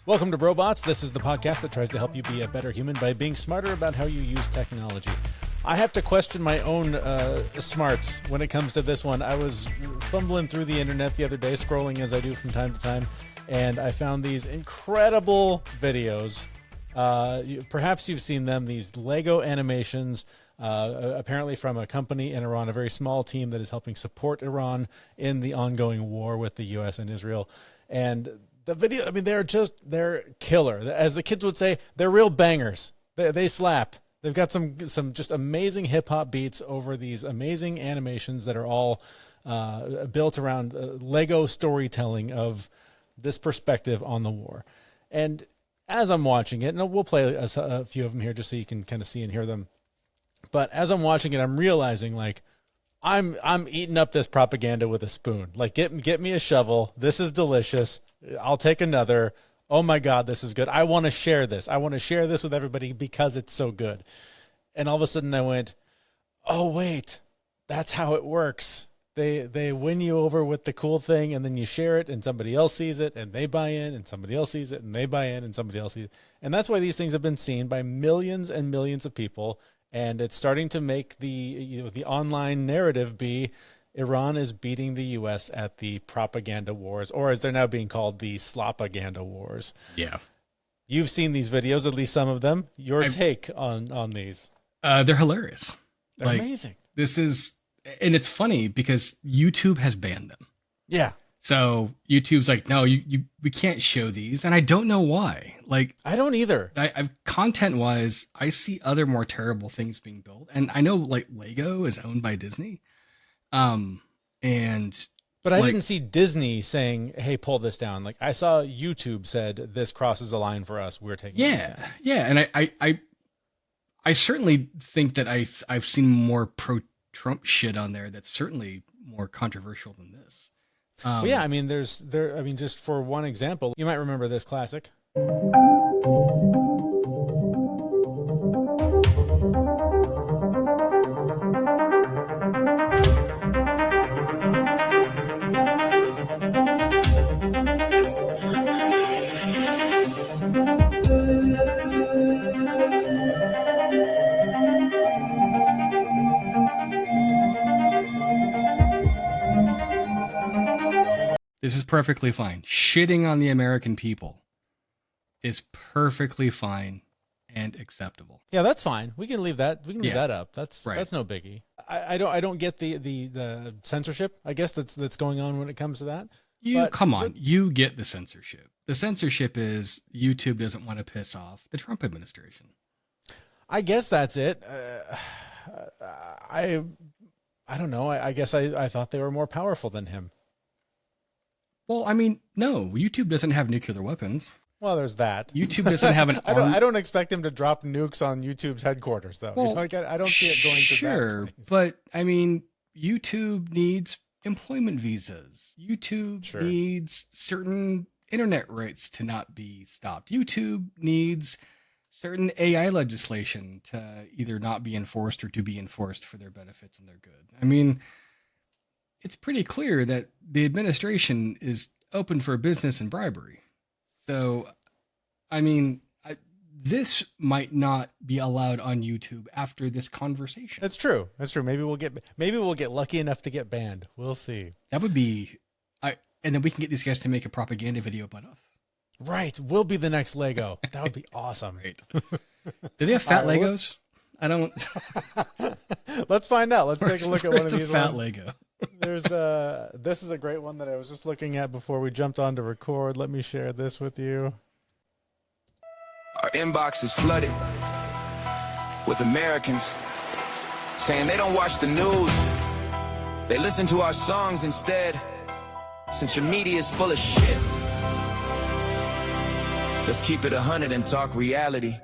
Welcome to Brobots. This is the podcast that tries to help you be a better human by being smarter about how you use technology. I have to question my own smarts when it comes to this one. I was fumbling through the internet the other day, scrolling as I do from time to time, and I found these incredible videos. Perhaps you've seen them, these Lego animations, apparently from a company in Iran, a very small team that is helping support Iran in the ongoing war with the U.S. and Israel. And the video, I mean, they're killer. As the kids would say, they're real bangers. They slap. They've got some just amazing hip hop beats over these amazing animations that are all built around Lego storytelling of this perspective on the war. And as I'm watching it, and we'll play a few of them here just so you can kind of see and hear them. But as I'm watching it, I'm realizing like I'm eating up this propaganda with a spoon. Like get me a shovel. This is delicious. I'll take another. Oh my God, this is good. I want to share this. I want to share this with everybody because it's so good. And all of a sudden I went, oh wait, that's how it works. They win you over with the cool thing, and then you share it and somebody else sees it and they buy in, and somebody else sees it and they buy in, and somebody else sees it. And that's why these things have been seen by millions and millions of people. And it's starting to make the online narrative be Iran is beating the U.S. at the propaganda wars, or as they're now being called, the slopaganda wars. Yeah. You've seen these videos, at least some of them. Your take on these? They're hilarious. They're amazing. This is, and it's funny because YouTube has banned them. Yeah. So YouTube's like, no, we can't show these, and I don't know why. Like, I don't either. I content wise, I see other more terrible things being built, and I know like Lego is owned by Disney, but I didn't see Disney saying, "Hey, pull this down." Like I saw YouTube said, "This crosses a line for us. We're taking." Yeah, and I certainly think that I've seen more pro-Trump shit on there that's certainly more controversial than this. Yeah, I mean, just for one example, you might remember this classic. This is perfectly fine. Shitting on the American people is perfectly fine and acceptable. Yeah, that's fine. We can leave that. We can leave that up. That's right. That's no biggie. I don't get the censorship, I guess, that's going on when it comes to that. You get the censorship. The censorship is YouTube doesn't want to piss off the Trump administration. I guess that's it. I don't know. I guess I thought they were more powerful than him. Well, I mean, no, YouTube doesn't have nuclear weapons. Well, there's that. YouTube doesn't have an I don't expect him to drop nukes on YouTube's headquarters, though. Well, I don't see it going to that. Sure, but I mean, YouTube needs employment visas. YouTube needs certain internet rights to not be stopped. YouTube needs certain AI legislation to either not be enforced or to be enforced for their benefits and their good. I mean, it's pretty clear that the administration is open for business and bribery. So, I mean, this might not be allowed on YouTube after this conversation. That's true. That's true. Maybe we'll get lucky enough to get banned. We'll see. That would be, and then we can get these guys to make a propaganda video about us. Right. We'll be the next Lego. That would be awesome. Right. Do they have fat Legos? I don't. Let's find out. Let's take a look at one of these. Fat ones. Lego. There's this is a great one that I was just looking at before we jumped on to record. Let me share this with you. Our inbox is flooded with Americans saying they don't watch the news. They listen to our songs instead, since your media is full of shit. Let's keep it 100 and talk reality.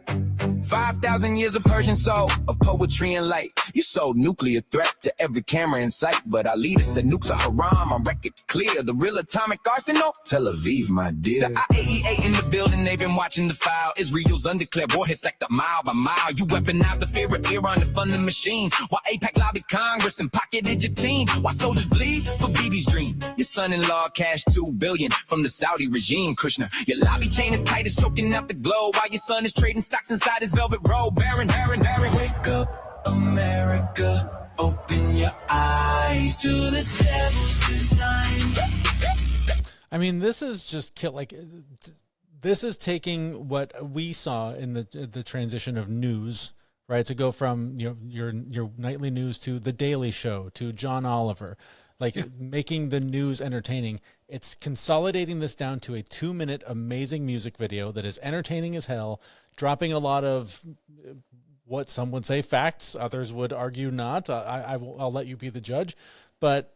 5,000 years of Persian soul, of poetry and light. You sold nuclear threat to every camera in sight, but our leader said nukes are haram on record clear. The real atomic arsenal, Tel Aviv, my dear. The IAEA in the building and they've been watching the file. Israel's undeclared warhead stacked up mile by mile. You weaponize the fear of Iran to fund the machine. While AIPAC lobbied Congress and pocketed your team. While soldiers bleed for Bibi's dream. Your son-in-law cashed $2 billion from the Saudi regime, Kushner. Your lobby chain is tight as choking out the globe. While your son is trading stocks inside his velvet robe. Baron. Wake up, America. Open your eyes to the devil's design. I mean, this is just this is taking what we saw in the transition of news, right? To go from your nightly news to the Daily Show to John Oliver, making the news entertaining. It's consolidating this down to a 2-minute amazing music video that is entertaining as hell, dropping a lot of what some would say facts, others would argue not. I'll let you be the judge, but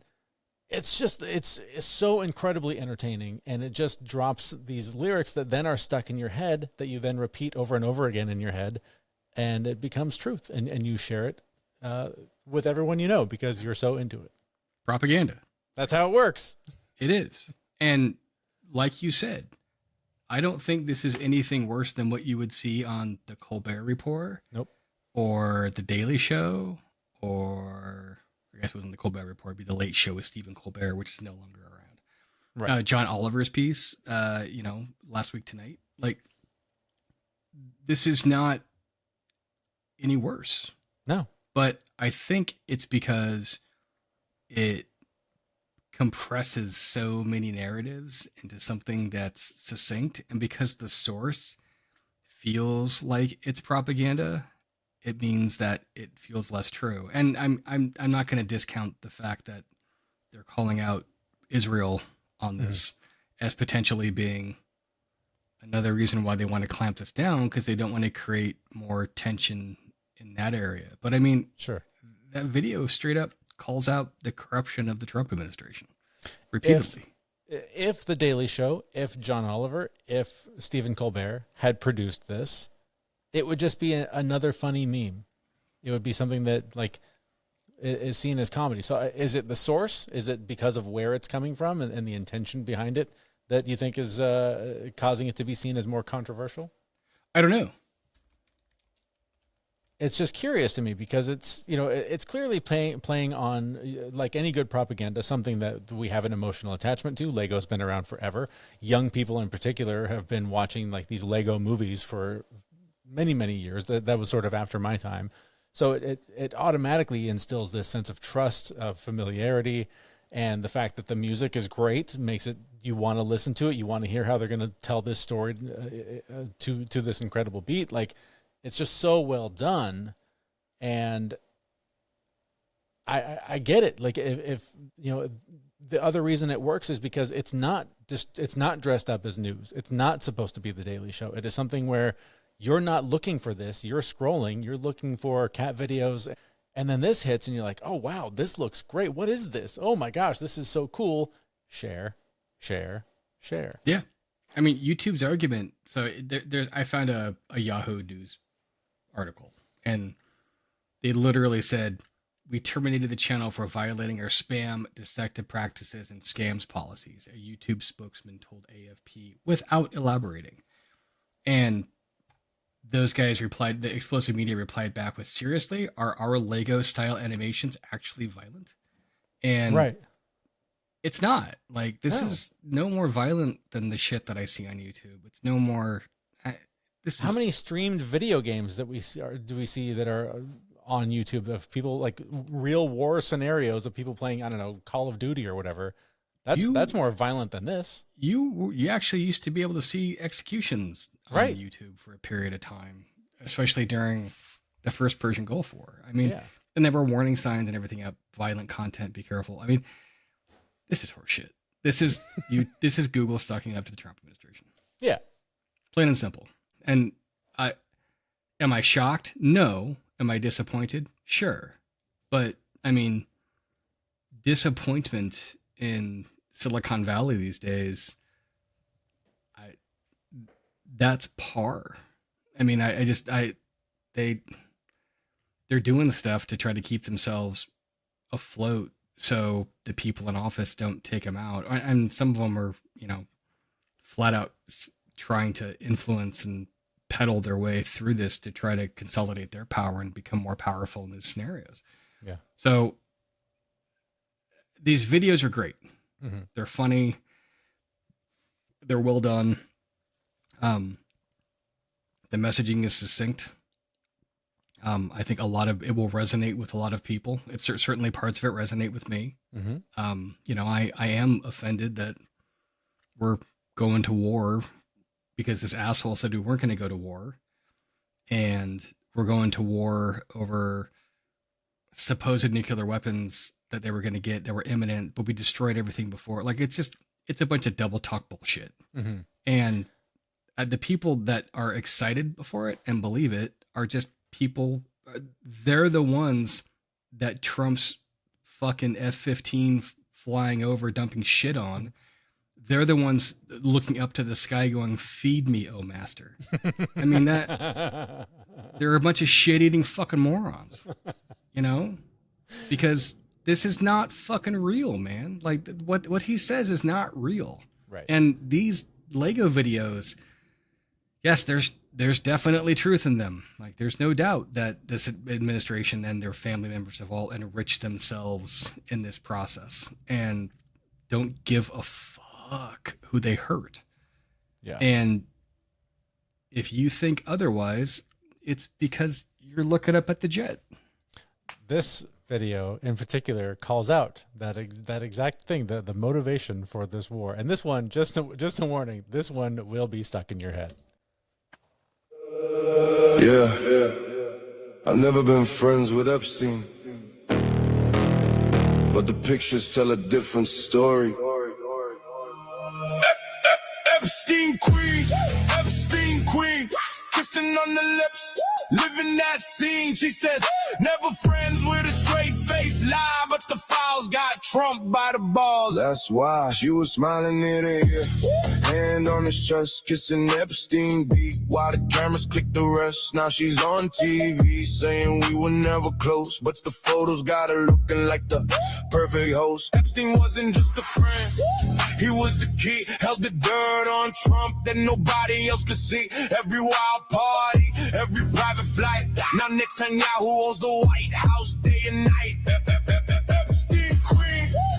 it's so incredibly entertaining, and it just drops these lyrics that then are stuck in your head that you then repeat over and over again in your head, and it becomes truth, and you share it with everyone you know because you're so into it. Propaganda. That's how it works. It is. And like you said, I don't think this is anything worse than what you would see on the Colbert Report. Nope. Or the Daily Show, or I guess it wasn't the Colbert Report, it'd be the Late Show with Stephen Colbert, which is no longer around. Right. John Oliver's piece, last week tonight. Like, this is not any worse. No. But I think it's because it compresses so many narratives into something that's succinct, and because the source feels like it's propaganda, it means that it feels less true. And I'm not going to discount the fact that they're calling out Israel on this as potentially being another reason why they want to clamp this down, because they don't want to create more tension in that area. But I mean, sure, that video straight up calls out the corruption of the Trump administration repeatedly. If the Daily Show, if John Oliver, if Stephen Colbert had produced this, it would just be another funny meme. It would be something that is seen as comedy. So is it the source? Is it because of where it's coming from and the intention behind it that you think is causing it to be seen as more controversial? I don't know. It's just curious to me because it's clearly playing on, like any good propaganda, something that we have an emotional attachment to. Lego's been around forever. Young people in particular have been watching these Lego movies for many, many years. That was sort of after my time. So it automatically instills this sense of trust, of familiarity, and the fact that the music is great makes it, you want to listen to it. You want to hear how they're going to tell this story to this incredible beat. It's just so well done. And I get it. If the other reason it works is because it's not dressed up as news. It's not supposed to be the Daily Show. It is something where you're not looking for this. You're scrolling. You're looking for cat videos. And then this hits and you're like, oh, wow, this looks great. What is this? Oh, my gosh, this is so cool. Share, share, share. Yeah. I mean, YouTube's argument. So I found a Yahoo News article, and they literally said, we terminated the channel for violating our spam, dissect practices, and scams policies, a YouTube spokesman told AFP without elaborating. And those guys replied, the Explosive Media replied back with, seriously, are our Lego style animations actually violent? And right. It's not. This is no more violent than the shit that I see on YouTube. It's no more. How many streamed video games that do we see that are on YouTube of people, real war scenarios of people playing, I don't know, Call of Duty or whatever? That's more violent than this. You actually used to be able to see executions on YouTube for a period of time, especially during the first Persian Gulf War. I mean, and there were warning signs and everything up, violent content, be careful. I mean, this is horseshit. This is this is Google sucking up to the Trump administration. Yeah. Plain and simple. And am I shocked? No. Am I disappointed? Sure. But I mean, disappointment in Silicon Valley these days, that's par. I mean, they're doing stuff to try to keep themselves afloat so the people in office don't take them out. And some of them are, flat out trying to influence and peddle their way through this to try to consolidate their power and become more powerful in these scenarios. Yeah. So these videos are great. Mm-hmm. They're funny. They're well done. The messaging is succinct. I think a lot of it will resonate with a lot of people. It's certainly parts of it resonate with me. Mm-hmm. You know, I am offended that we're going to war because this asshole said we weren't going to go to war, and we're going to war over supposed nuclear weapons that they were going to get that were imminent, but we destroyed everything before. Like, it's a bunch of double talk bullshit. Mm-hmm. And the people that are excited for it and believe it are just people. They're the ones that Trump's fucking F-15 flying over, dumping shit on. They're the ones looking up to the sky going, "Feed me, oh master." I mean, that they're a bunch of shit-eating fucking morons, you know, because this is not fucking real, man. Like, what he says is not real. Right. And these Lego videos, yes, there's definitely truth in them. Like, there's no doubt that this administration and their family members have all enriched themselves in this process and don't give a fuck who they hurt. Yeah. And if you think otherwise, it's because you're looking up at the jet. This video in particular calls out that exact thing, the motivation for this war. And this one, just a warning, this one will be stuck in your head. Yeah, I've never been friends with Epstein, but the pictures tell a different story. Epstein queen, kissing on the lips, living that scene. She says, never friends with a straight face lie, but the files got Trump by the balls. That's why she was smiling near the ear, hand on his chest, kissing Epstein beat, while the cameras click the rest. Now she's on TV saying we were never close, but the photos got her looking like the perfect host. Epstein wasn't just a friend, he was the key, held the dirt on Trump that nobody else could see. Every wild party, every private flight. Now Netanyahu owns the White House day and night.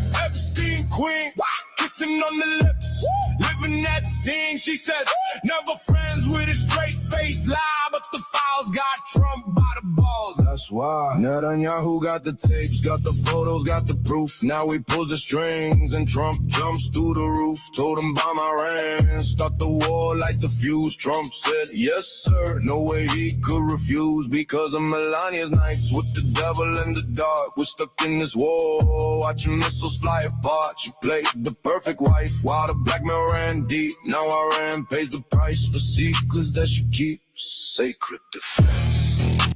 Epstein queen, kissing on the lips, living that scene. She says, never friends with a straight face lie, but the files got Trump by the balls. That's why Netanyahu got the tapes, got the photos, got the proof. Now he pulls the strings and Trump jumps through the roof. Told him bomb Iran, start the war, light the fuse. Trump said, yes sir, no way he could refuse. Because of Melania's nights with the devil in the dark, we're stuck in this war, watching missiles fly apart. She played the perfect wife while the blackmail ran deep. Now Iran pays the price for secrets that she keeps. Sacred defense.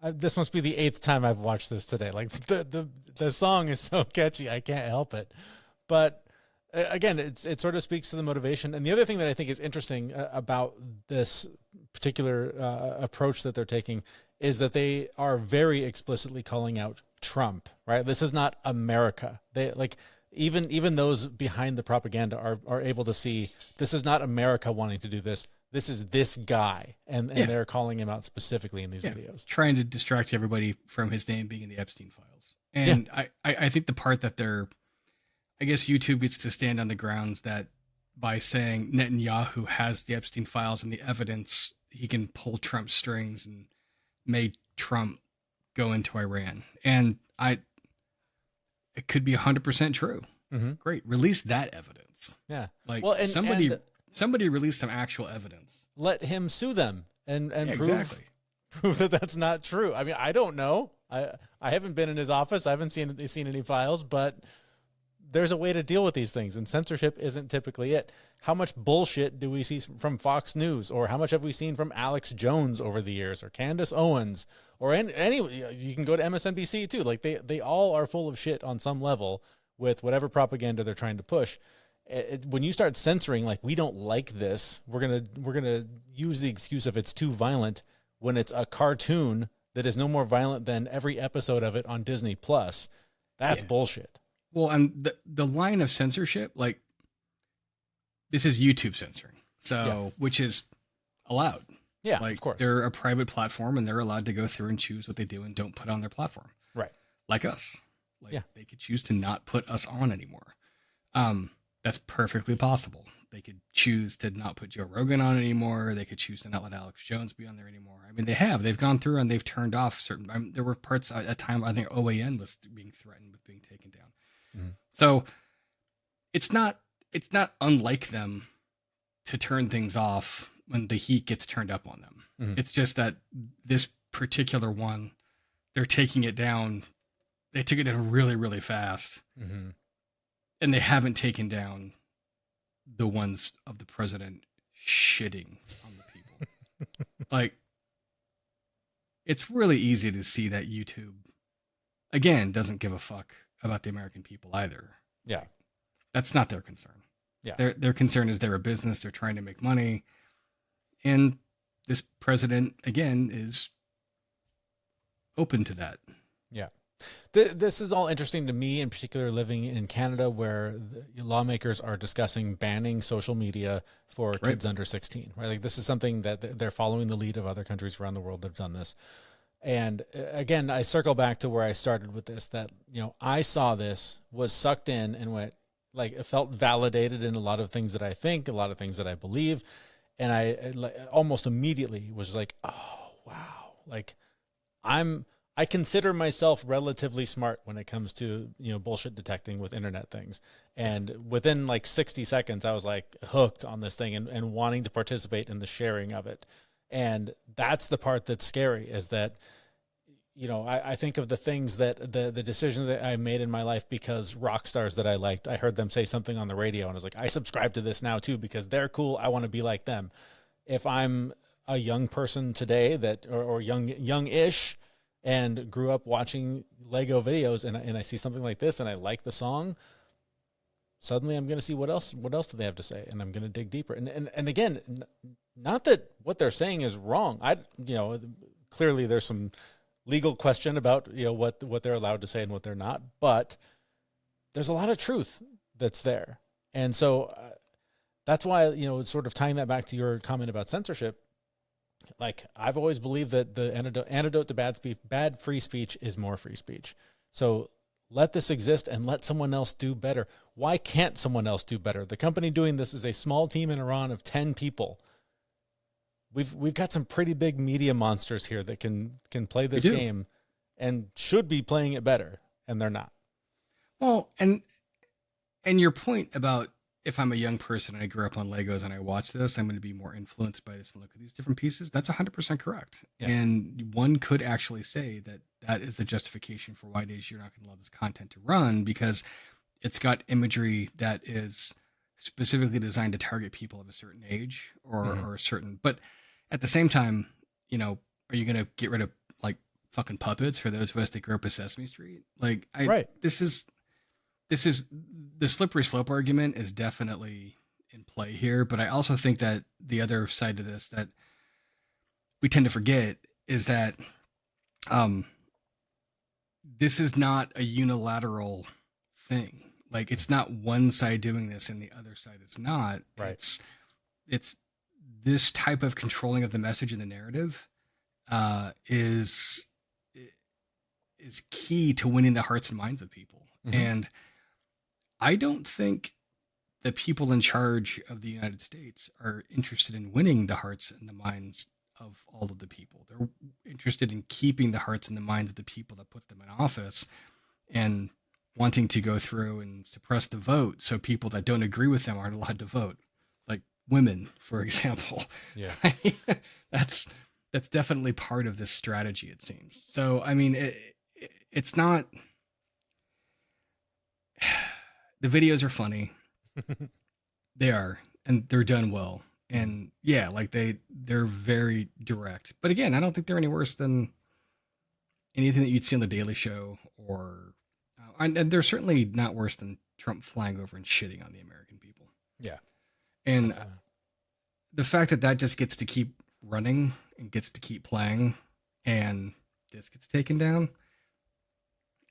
This must be the 8th time I've watched this today. Like, the song is so catchy, I can't help it. But again, it sort of speaks to the motivation. And the other thing that I think is interesting about this particular approach that they're taking is that they are very explicitly calling out Trump, right? This is not America. They like even those behind the propaganda are able to see this is not America wanting to do this. This is this guy, and they're calling him out specifically in these videos, trying to distract everybody from his name being in the Epstein files. And I think the part that I guess YouTube gets to stand on the grounds that by saying Netanyahu has the Epstein files and the evidence, he can pull Trump's strings and made Trump go into Iran. And it could be 100% true. Mm-hmm. Great. Release that evidence. Yeah. Like, well, somebody release some actual evidence. Let him sue them and prove that that's not true. I mean, I don't know. I haven't been in his office. I haven't seen any files, but there's a way to deal with these things, and censorship isn't typically it. How much bullshit do we see from Fox News, or how much have we seen from Alex Jones over the years, or Candace Owens, or any you can go to MSNBC too. Like they all are full of shit on some level with whatever propaganda they're trying to push. When you start censoring, like, we don't like this, we're gonna use the excuse of it's too violent, when it's a cartoon that is no more violent than every episode of it on Disney Plus. That's bullshit. Well, and the line of censorship, like, this is YouTube censoring. So, which is allowed. Yeah, like, of course. They're a private platform and they're allowed to go through and choose what they do and don't put on their platform. Right. Like us. Like they could choose to not put us on anymore. That's perfectly possible. They could choose to not put Joe Rogan on anymore. They could choose to not let Alex Jones be on there anymore. I mean, they've gone through and they've turned off certain, there were parts at a time, I think OAN was being threatened with being taken down. Mm-hmm. So it's not unlike them to turn things off when the heat gets turned up on them. Mm-hmm. It's just that this particular one, they're taking it down. They took it down really, really fast. Mm-hmm. And they haven't taken down the ones of the president shitting on the people. Like, it's really easy to see that YouTube, again, doesn't give a fuck about the American people either. Yeah. That's not their concern. Yeah. Their concern is they're a business. They're trying to make money. And this president, again, is open to that. Yeah. This is all interesting to me, in particular, living in Canada, where the lawmakers are discussing banning social media for kids under 16. Right, like this is something that they're following the lead of other countries around the world that have done this. And again, I circle back to where I started with this. That I saw this, was sucked in, and went like it felt validated in a lot of things that I think, a lot of things that I believe, and I almost immediately was like, oh wow, like I consider myself relatively smart when it comes to, bullshit detecting with internet things. And within like 60 seconds, I was like hooked on this thing and wanting to participate in the sharing of it. And that's the part that's scary, is that, I think of the things that the decisions that I made in my life because rock stars that I liked, I heard them say something on the radio and I was like, I subscribe to this now too, because they're cool. I want to be like them. If I'm a young person today or young-ish, and grew up watching Lego videos, and I see something like this and I like the song, suddenly I'm going to see what else do they have to say, and I'm going to dig deeper. And again, not that what they're saying is wrong. Clearly there's some legal question about, what they're allowed to say and what they're not, but there's a lot of truth that's there. And so that's why, sort of tying that back to your comment about censorship, like I've always believed that the antidote to bad free speech is more free speech. So let this exist and let someone else do better. Why can't someone else do better? The company doing this is a small team in Iran of 10 people. We've got some pretty big media monsters here that can play this game and should be playing it better, and they're not. Well, and your point about, if I'm a young person and I grew up on Legos and I watch this, I'm going to be more influenced by this and look at these different pieces. That's 100% correct. Yeah. And one could actually say that is the justification for why it is you're not going to allow this content to run, because it's got imagery that is specifically designed to target people of a certain age or a certain, but at the same time, are you going to get rid of like fucking puppets for those of us that grew up with Sesame Street? Like, this is the slippery slope argument is definitely in play here, but I also think that the other side to this that we tend to forget is that this is not a unilateral thing. Like, it's not one side doing this and the other side is not. Right. It's this type of controlling of the message and the narrative is key to winning the hearts and minds of people. Mm-hmm. And I don't think the people in charge of the United States are interested in winning the hearts and the minds of all of the people. They're interested in keeping the hearts and the minds of the people that put them in office and wanting to go through and suppress the vote so people that don't agree with them aren't allowed to vote. Like women, for example. Yeah. That's definitely part of this strategy, it seems. So, I mean, it's not... The videos are funny. They are, and they're done well. And yeah, like they're very direct. But again, I don't think they're any worse than anything that you'd see on The Daily Show, or and they're certainly not worse than Trump flying over and shitting on the American people. Yeah. And the fact that just gets to keep running and gets to keep playing, and this gets taken down,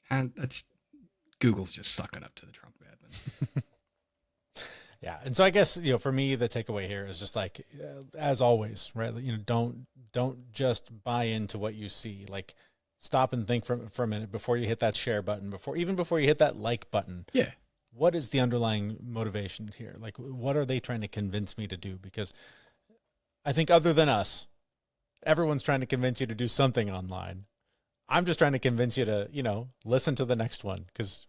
and that's Google's just sucking up to the Trump admin. Yeah. And so I guess, for me, the takeaway here is just like, as always, right? Don't just buy into what you see. Like, stop and think for a minute before you hit that share button, before you hit that like button. Yeah. What is the underlying motivation here? Like, what are they trying to convince me to do? Because I think other than us, everyone's trying to convince you to do something online. I'm just trying to convince you to, listen to the next one, because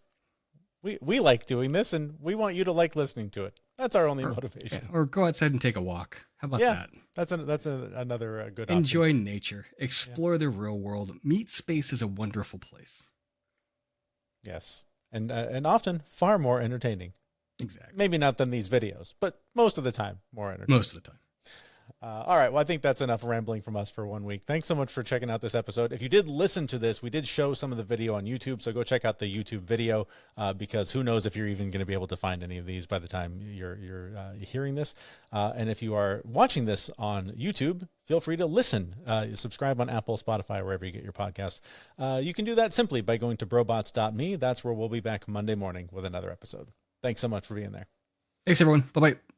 we like doing this and we want you to like listening to it. That's our only motivation. Or go outside and take a walk. How about that? That's another good option. Enjoy nature. Explore the real world. Meet space is a wonderful place. Yes. And often far more entertaining. Exactly. Maybe not than these videos, but most of the time more entertaining. Most of the time. All right. Well, I think that's enough rambling from us for 1 week. Thanks so much for checking out this episode. If you did listen to this, we did show some of the video on YouTube, so go check out the YouTube video, because who knows if you're even going to be able to find any of these by the time you're hearing this. And if you are watching this on YouTube, feel free to listen. Subscribe on Apple, Spotify, wherever you get your podcasts. You can do that simply by going to brobots.me. That's where we'll be back Monday morning with another episode. Thanks so much for being there. Thanks, everyone. Bye-bye.